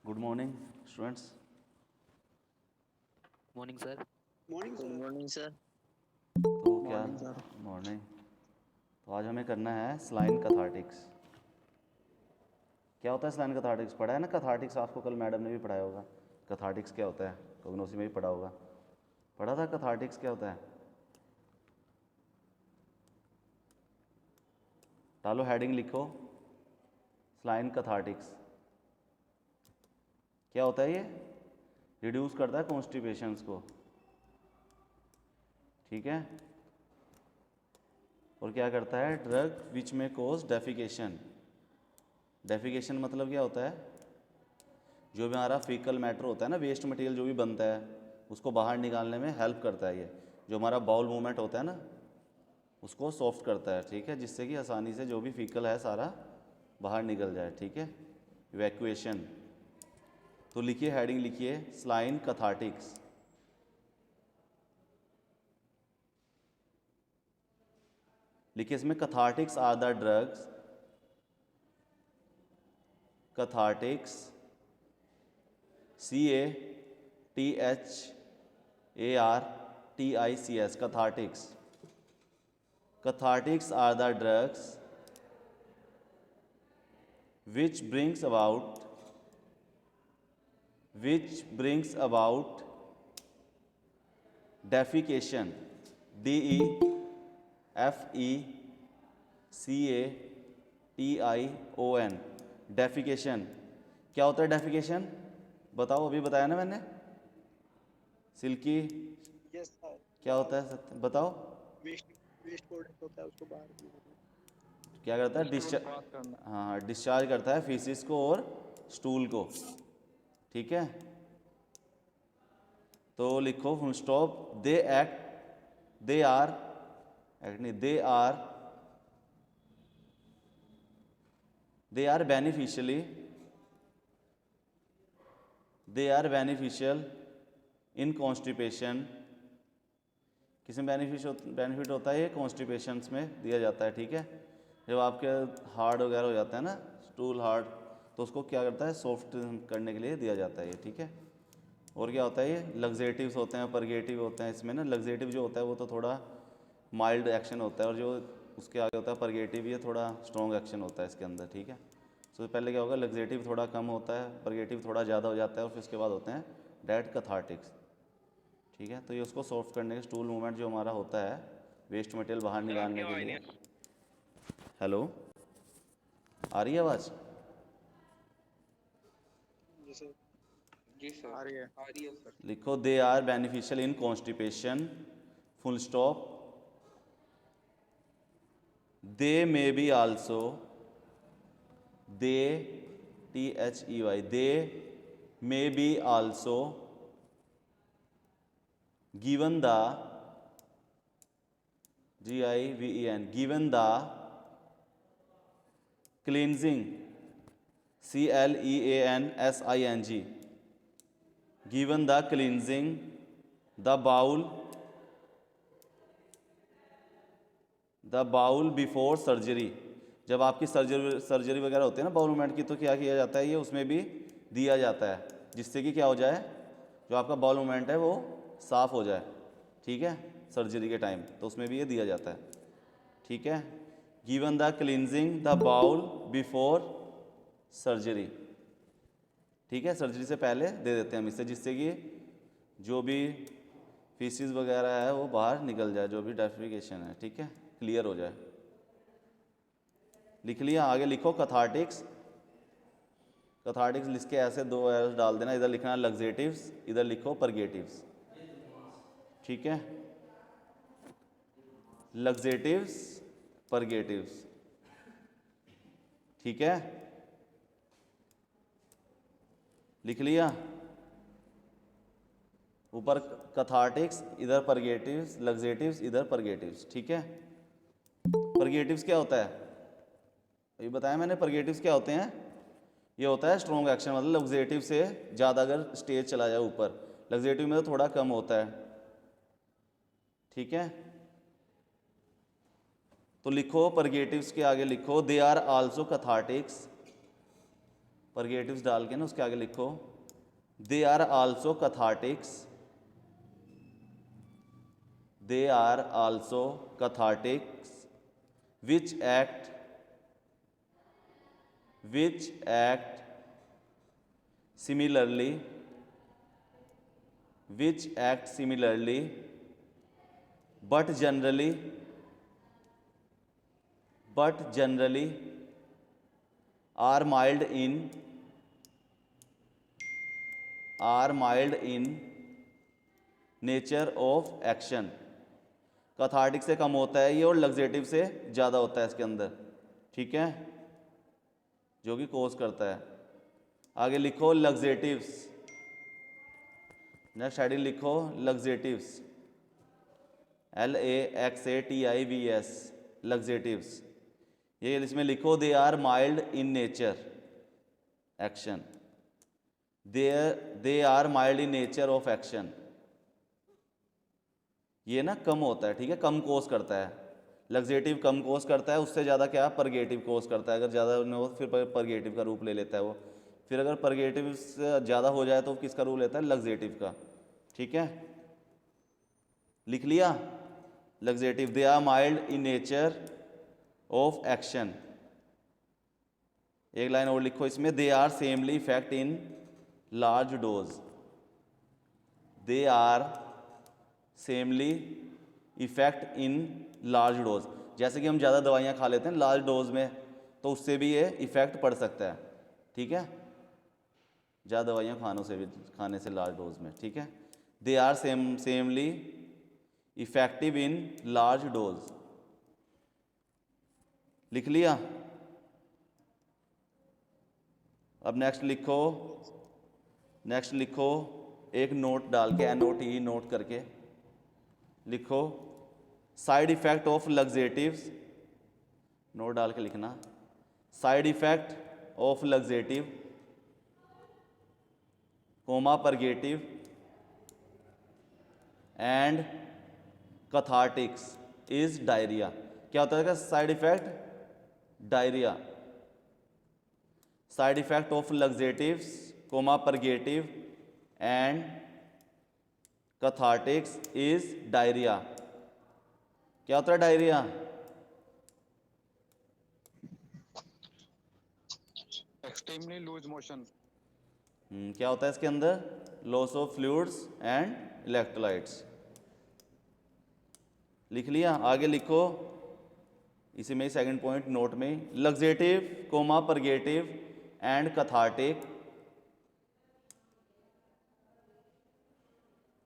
Good morning students. Morning sir. Good morning sir. तो क्या morning sir. Morning. तो आज हमें करना है स्लाइन कैथार्टिक्स। क्या होता है स्लाइन कैथार्टिक्स? पढ़ा है ना कैथार्टिक्स? आपको कल मैडम ने भी पढ़ाया होगा। कैथार्टिक्स क्या होता है? कॉग्नोसी में भी पढ़ा होगा। पढ़ा था कैथार्टिक्स क्या होता है? डालो हेडिंग लिखो, स्लाइन कैथार्टिक्स। क्या होता है ये? रिड्यूस करता है कॉन्स्टिपेशंस को, ठीक है। और क्या करता है? ड्रग विच में कोज डेफिकेशन। डेफिकेशन मतलब क्या होता है? जो भी हमारा फीकल मैटर होता है ना, वेस्ट मटेरियल जो भी बनता है उसको बाहर निकालने में हेल्प करता है ये। जो हमारा बाउल मूवमेंट होता है ना उसको सॉफ्ट करता है, ठीक है, जिससे कि आसानी से जो भी फीकल है सारा बाहर निकल जाए, ठीक है। इवैक्यूएशन। तो लिखिए, हेडिंग लिखिए स्लाइन कैथार्टिक्स। लिखिए इसमें cathartics are the drugs, cathartics CATHARTICS, cathartics. Cathartics are the drugs which brings about defecation. DEFECATION, defecation. क्या होता है डेफिकेशन? बताओ, अभी बताया ना मैंने। सिल्की, यस सर। क्या होता है बताओ। वेस्ट वेस्ट प्रोडक्ट होता है उसको बाहर निकालना। क्या करता है? Discharge discharge. पास करना। हाँ, डिस्चार्ज करता है फीसिस को और स्टूल को, ठीक है। तो लिखो full stop, they are act नहीं, they are beneficial in constipation. किस में बेनिफिट होता है? ये कॉन्स्टिपेशंस में दिया जाता है, ठीक है। जब आपके हार्ड वगैरह हो जाता है ना, स्टूल हार्ड, तो उसको क्या करता है? सॉफ्ट करने के लिए दिया जाता है ये, ठीक है। और क्या होता है? ये लग्जेटिव्स होते हैं, परगेटिव होते हैं। इसमें ना लग्जेटिव जो होता है वो तो थोड़ा माइल्ड एक्शन होता है, और जो उसके आगे होता है परगेटिव, ये थोड़ा स्ट्रॉन्ग एक्शन होता है इसके अंदर, ठीक है। तो पहले क्या होगा? लग्जेटिव थोड़ा कम होता है, परगेटिव थोड़ा ज़्यादा हो जाता है, और फिर उसके बाद होते हैं डेड कैथार्टिक्स, ठीक है। तो ये उसको सॉफ्ट करने के, स्टूल मूवमेंट जो हमारा होता है वेस्ट मटेरियल बाहर निकालने के लिए। हेलो, आ रही है आवाज़? जी सर। जी सर। आ रही है। आ रही है सर। लिखो they are beneficial in constipation, full stop. They may be also, they THEY, they may be also given the GIVEN, given the cleansing CLEANSING, given the cleansing the bowel before surgery। जब आपकी surgery वगैरह होती है ना bowel movement की, तो क्या किया जाता है? ये उसमें भी दिया जाता है, जिससे कि क्या हो जाए? जो आपका बाउल मूवमेंट है वो साफ़ हो जाए, ठीक है, सर्जरी के टाइम। तो उसमें भी ये दिया जाता है, ठीक है। Given the cleansing the bowel before surgery, ठीक है। सर्जरी से पहले दे देते हैं हम इससे, जिससे कि जो भी फीसिस वगैरह है वो बाहर निकल जाए, जो भी डेफिकेशन है, ठीक है, क्लियर हो जाए। लिख लिया? आगे लिखो कैथार्टिक्स। कैथार्टिक्स लिख के ऐसे दो एरोस डाल देना, इधर लिखना लग्जेटिव्स, इधर लिखो परगेटिव्स, ठीक है। लग्जेटिव्स, परगेटिव्स, ठीक है। लिख लिया? ऊपर कैथार्टिक्स, इधर परगेटिव्स, लग्जेटिव्स, इधर परगेटिव्स, ठीक है। परगेटिव्स क्या होता है? ये बताया मैंने। परगेटिव्स क्या होते हैं? ये होता है स्ट्रॉन्ग एक्शन, मतलब लग्जेटिव से ज़्यादा अगर स्टेज चला जाए ऊपर, लग्जेटिव में तो थोड़ा कम होता है, ठीक है। तो लिखो परगेटिव्स के आगे लिखो they are also cathartics. Purgatives डाल के ना उसके आगे लिखो they are also cathartics, they are also cathartics which act similarly but generally are mild in nature of action। Cathartic से कम होता है ये और लग्जेटिव से ज़्यादा होता है इसके अंदर, ठीक है, जो कि कोज करता है। आगे लिखो लग्जेटिव्स, नेक्स्ट हेडिंग लिखो लग्जेटिव्स, LAXATIVS, लग्जेटिव्स। ये इसमें लिखो they are mild in nature action, they are mild in nature of action. ये ना कम होता है, ठीक है, कम कोस करता है। लग्जेटिव कम कोस करता है, उससे ज़्यादा क्या परगेटिव कोस करता है। अगर ज़्यादा न हो फिर परगेटिव का रूप ले लेता है वो। फिर अगर परगेटिव से ज़्यादा हो जाए तो किसका रूप लेता है? लग्जेटिव का, ठीक है। लिख लिया laxative, they are mild in nature of action. एक लाइन और लिखो इसमें, they are seemly effect in large dose, they are seemly effect in large dose. जैसे कि हम ज़्यादा दवाइयाँ खा लेते हैं लार्ज डोज में, तो उससे भी ये इफेक्ट पड़ सकता है, ठीक है, ज़्यादा दवाइयाँ खाने से लार्ज डोज में, ठीक है। They are seemly effective in large dose. लिख लिया। अब नेक्स्ट लिखो एक नोट डाल के, NOT नोट करके लिखो side effect of laxatives, note डाल के लिखना, side effect of laxative comma purgative and cathartics is diarrhoea. क्या होता है इसका side effect? Diarrhoea. Side effect of laxatives comma purgative and cathartics is diarrhoea. क्या होता है डायरिया? Extremely loose motion. क्या होता है इसके अंदर? Loss of fluids and electrolytes. लिख लिया। आगे लिखो इसी में सेकंड पॉइंट नोट में, laxative comma purgative and cathartic.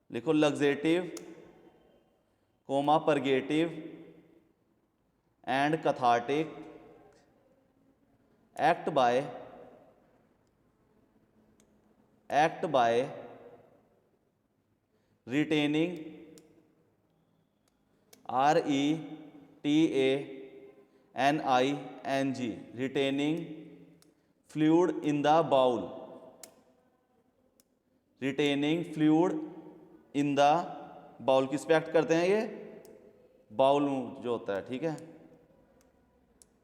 लिखो laxative comma purgative and cathartic act by retaining RETANING retaining fluid in the bowel, retaining fluid in the bowel किस पे एक्ट करते हैं? ये बाउल जो होता है, ठीक है।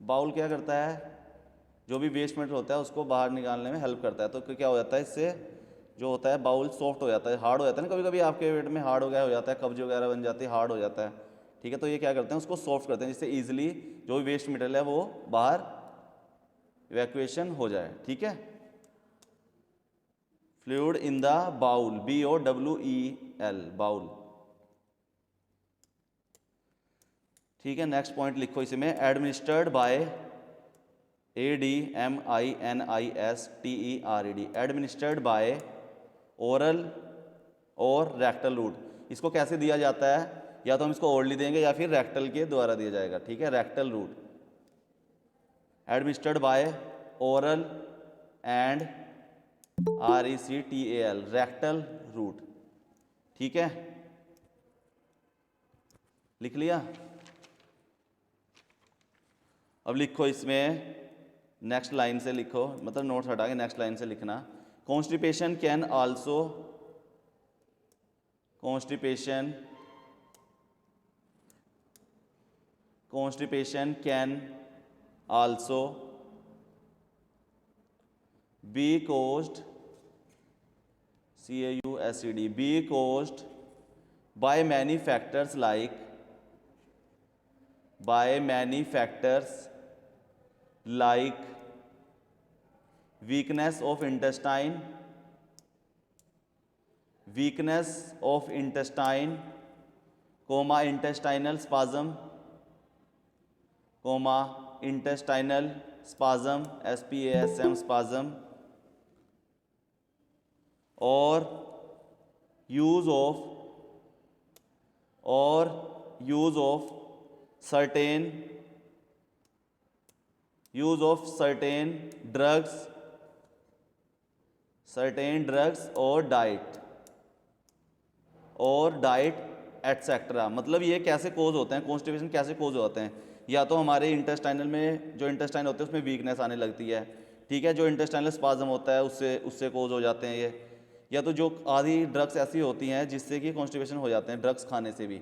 बाउल क्या करता है? जो भी वेस्ट मटेरियल होता है उसको बाहर निकालने में हेल्प करता है। तो क्या हो जाता है इससे? जो होता है बाउल सॉफ्ट हो जाता है, हार्ड हो जाता है ना, कभी कभी आपके पेट में हार्ड हो जाता है, कब्ज वगैरह बन जाती है, हार्ड हो जाता है, ठीक है। तो ये क्या करते हैं? उसको सॉफ्ट करते हैं जिससे ईजिली जो भी वेस्ट मटेरियल है वो बाहर इवैक्यूएशन हो जाए, ठीक है। Fluid in the bowel, BOWEL, bowel, ठीक है। नेक्स्ट पॉइंट लिखो इसमें, administered by ADMINISTERED, administered by oral और रेक्टल रूट। इसको कैसे दिया जाता है? या तो हम इसको ओरली देंगे या फिर रेक्टल के द्वारा दिया जाएगा, ठीक है, rectal route. Administered by oral and RECTAL, rectal route, ठीक है। लिख लिया। अब लिखो इसमें नेक्स्ट लाइन से लिखो, मतलब नोट्स हटा के नेक्स्ट लाइन से लिखना, constipation can also be caused, caused, be caused by many factors like, weakness of intestine, intestinal spasm, spasm, or use of certain drugs, or diet etcetera. मतलब ये कैसे कोज होते हैं, कॉन्स्टिपेशन कैसे कोज होते हैं? या तो हमारे इंटेस्टाइनल में जो इंटेस्टाइन होते हैं उसमें वीकनेस आने लगती है, ठीक है, जो इंटेस्टाइनल स्पाज्म होता है उससे कोज हो जाते हैं ये। या तो जो आधी ड्रग्स ऐसी होती हैं जिससे कि कॉन्स्टिपेशन हो जाते हैं, ड्रग्स खाने से भी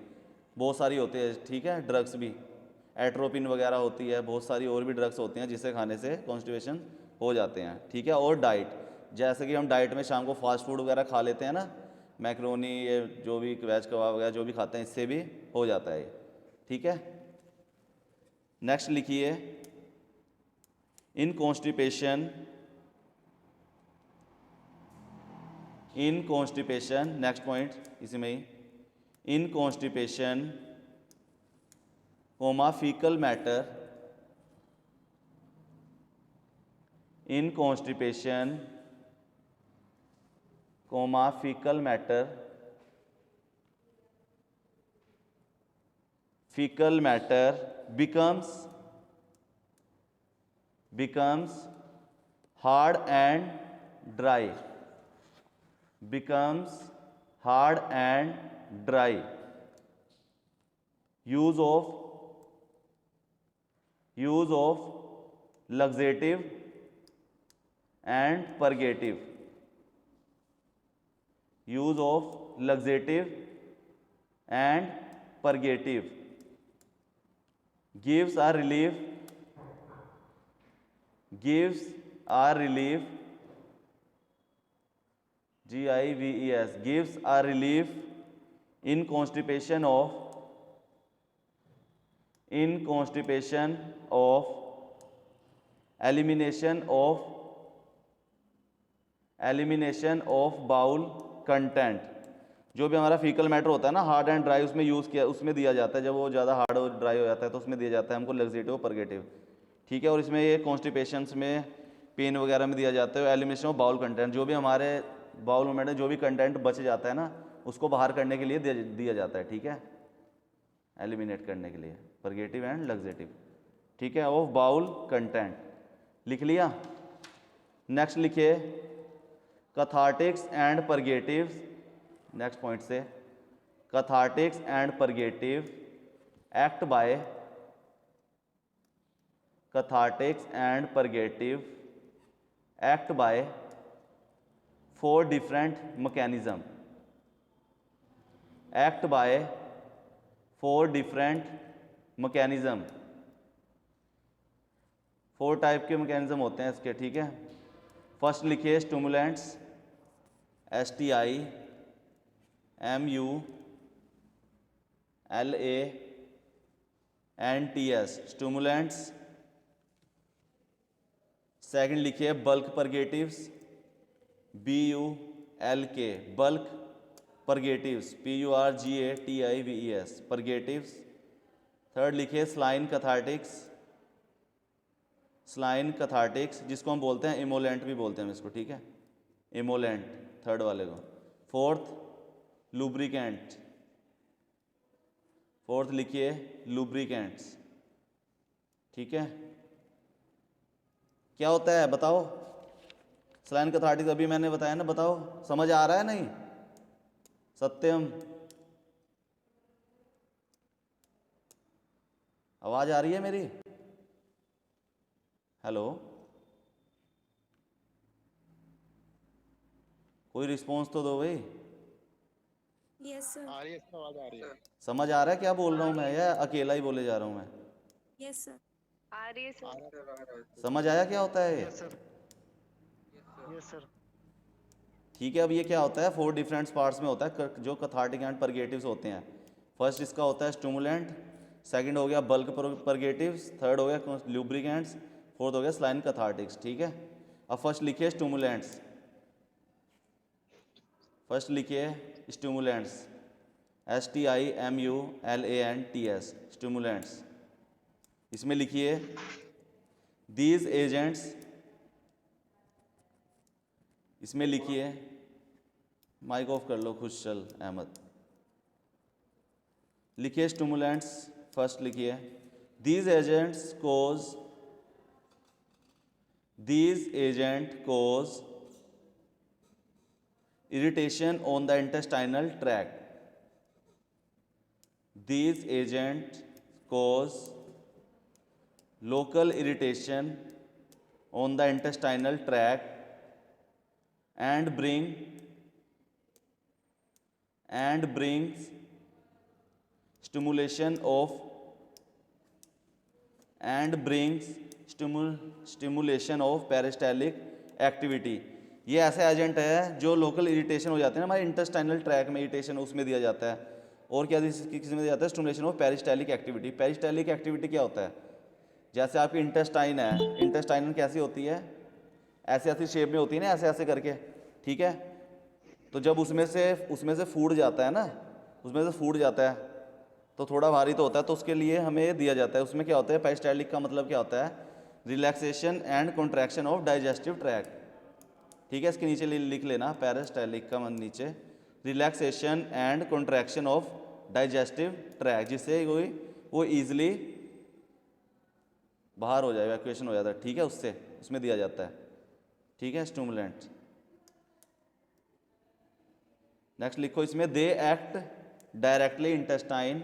बहुत सारी होती है, ठीक है, ड्रग्स भी एट्रोपिन वगैरह होती है, बहुत सारी और भी ड्रग्स होती हैं जिससे खाने से कॉन्स्टिपेशन हो जाते हैं, ठीक है। और डाइट, जैसे कि हम डाइट में शाम को फास्ट फूड वगैरह खा लेते हैं ना, मैक्रोनी, ये जो भी वेज कबाब वगैरह जो भी खाते हैं, इससे भी हो जाता है, ठीक है। नेक्स्ट लिखिए, इन कॉन्स्टिपेशन, नेक्स्ट पॉइंट इसी में ही, इन constipation faecal matter, in constipation fecal matter becomes hard and dry, use of laxative and purgative, gives a relief, GIVES, gives a relief in constipation of elimination of bowel content. जो भी हमारा faecal matter होता है ना, hard and dry, उसमें दिया जाता है। जब वो ज़्यादा हार्ड और ड्राई हो जाता है तो उसमें दिया जाता है हमको लग्जेटिव और परगेटिव, ठीक है। और इसमें ये कॉन्स्टिपेशंस में, पेन वगैरह में दिया जाता है एलिमिनेशन ऑफ बाउल कंटेंट। जो भी हमारे बाउल में जो भी कंटेंट बच जाता है ना, उसको बाहर करने के लिए दिया जाता है, ठीक है, एलिमिनेट करने के लिए, परगेटिव एंड लग्जेटिव, ठीक है, ऑफ बाउल कंटेंट। लिख लिया। नेक्स्ट लिखिए, cathartics and purgatives, next point से, cathartics and purgative act by 4 different mechanism, 4 type के मैकेनिज्म होते हैं इसके, ठीक है। फर्स्ट लिखिए, स्टिमुलेंट्स, STIMULANTS, स्टिमुलेंट्स। सेकंड लिखिए, bulk purgatives, BULK, bulk purgatives, PURGATIVES, purgatives. Third लिखिए, स्लाइन कैथार्टिक्स, जिसको हम बोलते हैं इमोलेंट भी बोलते हैं हम इसको, ठीक है, इमोलेंट, थर्ड वाले को। फोर्थ लिखिए, लुब्रिकेंट्स, ठीक है। क्या होता है बताओ? स्लाइन कैथार्टिक्स अभी मैंने बताया ना, बताओ, समझ आ रहा है नहीं? सत्यम, आवाज आ रही है मेरी? हेलो, कोई रिस्पॉन्स तो दो भाई। Yes sir. आ रही है, आवाज आ रही है। समझ आ रहा है क्या बोल रहा हूँ मैं, या अकेला ही बोले जा रहा हूँ मैं? Yes sir. आ रही है सर। समझ आया क्या होता है ये? Yes sir. Yes sir. ठीक है, अब ये क्या होता है, 4 डिफरेंट पार्ट्स में होता है जो कैथार्टिक एंड परगेटिव्स होते हैं। फर्स्ट इसका होता है स्टिमुलेंट, सेकंड हो गया बल्क परगेटिव्स, थर्ड हो गया लुब्रिकेंट्स, फोर्थ हो गया स्लाइन कैथार्टिक्स। ठीक है, अब फर्स्ट लिखिए स्टिमुलेंट्स, फर्स्ट लिखिए स्टिमुलेंट्स, STIMULANTS, स्टिमुलेंट्स। इसमें लिखिए दीज एजेंट्स, इसमें लिखिए, माइक ऑफ कर लो खुशल अहमद, लिखिए स्टिमुलेंट्स, फर्स्ट लिखिए these agent cause irritation on the intestinal tract. These agents cause local irritation on the intestinal tract and brings stimulation of peristaltic activity. ये ऐसे agent है जो लोकल इरिटेशन हो जाते हैं ना हमारे इंटेस्टाइनल ट्रैक में, इरिटेशन उसमें दिया जाता है। और क्या किस में दिया जाता है, stimulation of peristaltic activity. Peristaltic activity क्या होता है, जैसे आपकी इंटेस्टाइन है, इंटेस्टाइन कैसी होती है, ऐसे ऐसी शेप में होती है ना, ऐसे ऐसे करके। ठीक है, तो जब उसमें से फूड जाता है ना, उसमें से फूड जाता है तो थोड़ा भारी तो होता है, तो उसके लिए हमें दिया जाता है। उसमें क्या होता है, पेरिस्टालिक का मतलब क्या होता है, relaxation and contraction of digestive tract. ठीक है, इसके नीचे लिख लेना पेरिस्टालिक का मन नीचे, relaxation and contraction of digestive tract, जिससे वो ईजिली बाहर हो जाए, इवैक्यूएशन हो जाता है। ठीक है, उसमें दिया जाता है। ठीक है, स्टिमुलेंट। नेक्स्ट लिखो इसमें they act directly intestine,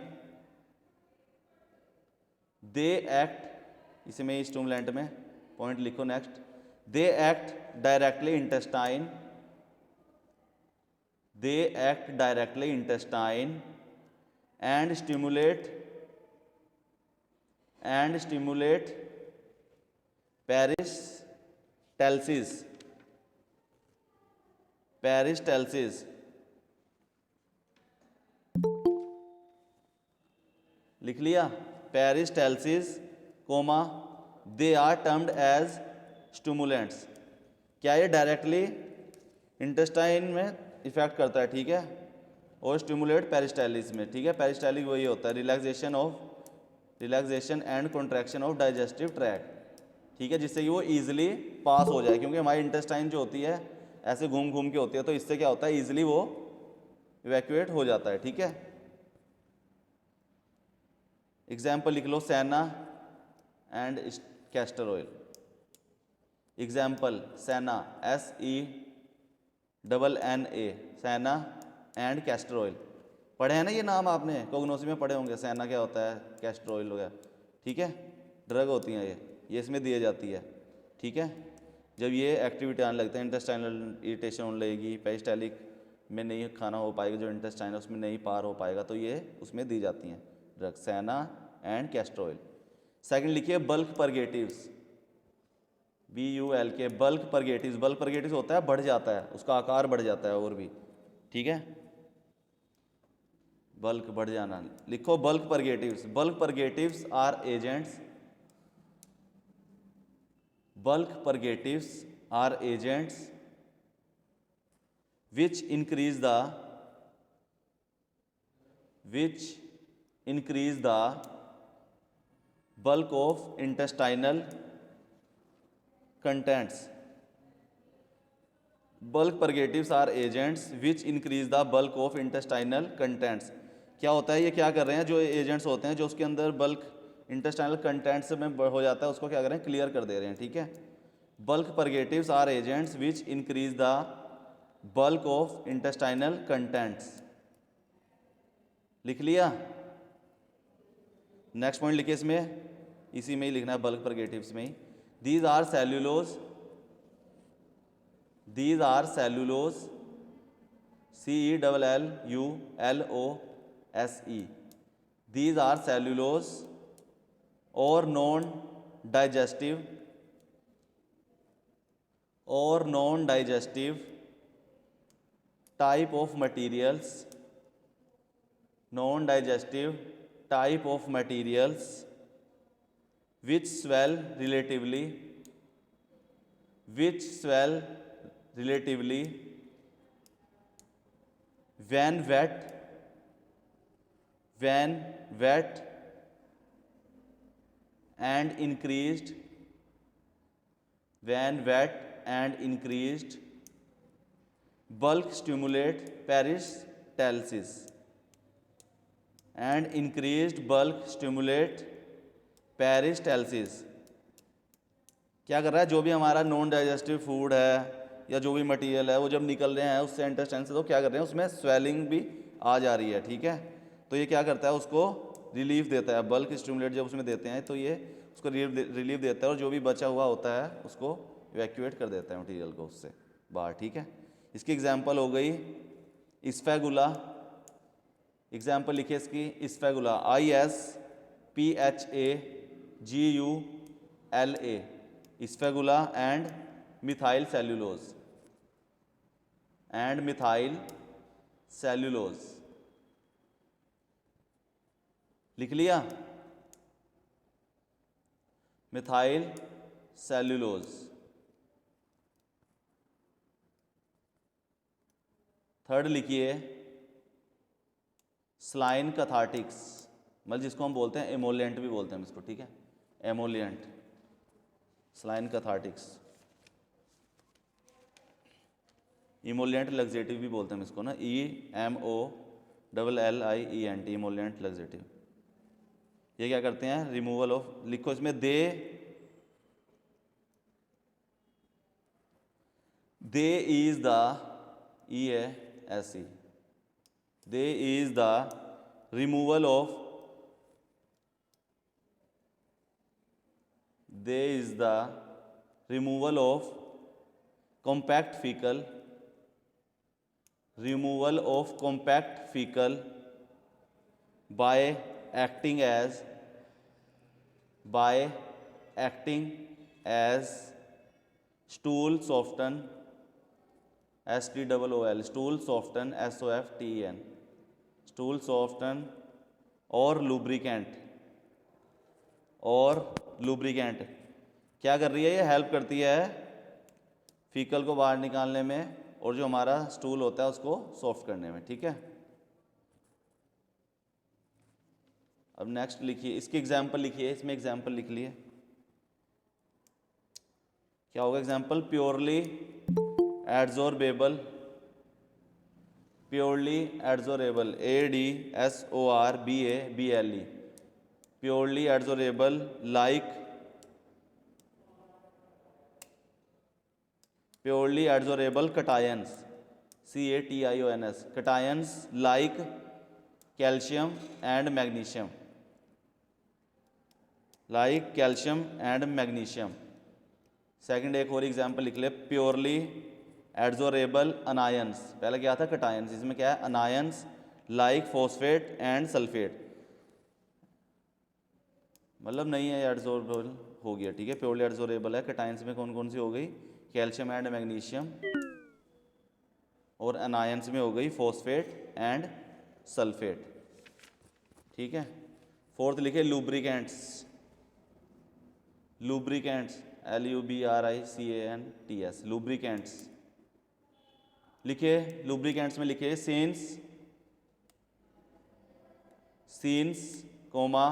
they act, इसमें स्टिमुलेंट में पॉइंट लिखो। Next, they act directly intestine, and stimulate peristalsis, लिख लिया, peristalsis, comma, they are termed as stimulants. क्या ये डायरेक्टली इंटेस्टाइन में इफेक्ट करता है, ठीक है, और स्टिमुलेट पेरिस्टालिस में। ठीक है, पेरिस्टालिस वही होता है, relaxation and contraction of digestive tract. ठीक है, जिससे कि वो ईजिली पास हो जाए, क्योंकि हमारी इंटेस्टाइन जो होती है ऐसे घूम घूम के होती है, तो इससे क्या होता है, ईजिली वो इवैक्यूएट हो जाता है। ठीक है, एग्जाम्पल लिख लो, सेना एंड कैस्टर ऑयल। एग्जाम्पल, सेना, SENNA, सेना एंड कैस्टर ऑयल। पढ़े हैं ना ये नाम, आपने कोग्नोसी में पढ़े होंगे, सेना क्या होता है, कैस्टर ऑयल हो गया। ठीक है, ड्रग होती हैं ये इसमें दी जाती है। ठीक है, जब ये एक्टिविटी आने लगता है, इंटेस्टाइनल इरिटेशन होने लगेगी, पेरिस्टालिक में नहीं खाना हो पाएगा, जो इंटेस्टाइन उसमें नहीं पार हो पाएगा, तो ये उसमें दी जाती हैं ड्रग, सेना एंड कैस्टर ऑयल। सेकेंड लिखिए bulk purgatives, BULK, bulk purgatives. Bulk purgatives होता है बढ़ जाता है, उसका आकार बढ़ जाता है और भी। ठीक है, बल्क बढ़ जाना, लिखो bulk purgatives. Bulk purgatives are agents, bulk purgatives are agents which increase the bulk of intestinal contents. Bulk purgatives are agents which increase the bulk of intestinal contents. क्या होता है, ये क्या कर रहे हैं, जो एजेंट्स होते हैं जो उसके अंदर बल्क इंटेस्टाइनल कंटेंट्स में हो जाता है, उसको क्या कर रहे हैं, क्लियर कर दे रहे हैं। ठीक है, bulk purgatives are agents which increase the bulk of intestinal contents. लिख लिया। नेक्स्ट पॉइंट लिखिए, इसमें इसी में ही लिखना है, बल्क परगेटिव्स में ही। These are cellulose, CELLULOSE, these are cellulose or non digestive or non-digestive type of materials, non-digestive type of materials which swell relatively when wet and increased bulk stimulate peristalsis and increased bulk stimulate peristalsis। क्या कर रहा है, जो भी हमारा non digestive food है या जो भी मटेरियल है वो जब निकल रहे हैं उससे इंटेस्टाइन से, तो क्या कर रहे हैं उसमें स्वेलिंग भी आ जा रही है, ठीक है। तो ये क्या करता है, उसको रिलीफ देता है, बल्क स्टिमुलेट जब उसमें देते हैं तो ये उसको रिलीफ देता है और जो भी बचा हुआ होता है उसको इवैक्यूएट कर देता है मटेरियल को उससे बाहर, ठीक है। इसकी एग्जांपल हो गई स्फेगुला। एग्जांपल लिखिए इसकी, स्फेगुला ISPHAGULA, स्फेगुला एंड मिथाइल सेल्यूलोज लिख लिया, मिथाइल सेल्यूलोज। थर्ड लिखिए स्लाइन कैथार्टिक्स, मतलब जिसको हम बोलते हैं एमोलिएंट भी बोलते हैं इसको, ठीक है, emollient, saline cathartics. Emollient laxative भी बोलते हैं इसको ना, EMOLLIENT, इमोलिएंट लग्जेटिव। ये क्या करते हैं, रिमूवल ऑफ, लिखो इसमें they is the EASE, they is the removal of, they is the removal of compact fecal, removal of compact fecal by acting as stool soften, STOOL, stool soften, SOFTEN, stool soften, और lubricant क्या कर रही है, ये help करती है faecal को बाहर निकालने में और जो हमारा स्टूल होता है उसको सॉफ्ट करने में, ठीक है। अब नेक्स्ट लिखिए, इसकी एग्जांपल लिखिए, इसमें एग्जांपल लिख लिए, क्या होगा example, purely adsorbable, ADSORBABLE, purely adsorbable like, purely adsorbable cations, CATIONS, cations like calcium and magnesium, second एक और एग्जांपल लिख ले, प्योरली एडजोरेबल अनायंस, पहले क्या था कटायंस, इसमें क्या है anions like phosphate and sulphate, मतलब नहीं है एडजोरेबल हो गया, ठीक है, प्योरली एडजोरेबल है। कटायंस में कौन कौन सी हो गई, कैल्शियम एंड मैग्नीशियम, और अनायंस में हो गई फॉस्फेट एंड सल्फेट, ठीक है। फोर्थ लिखे लुब्रिकेंट्स, LUBRICANTS, लुब्रिकेंट्स लिखे, लुब्रिकेंट्स में लिखे since comma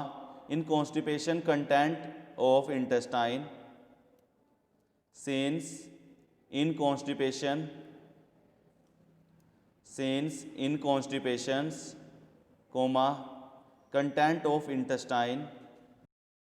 in constipation content of intestine, since in constipations, comma, content of intestine,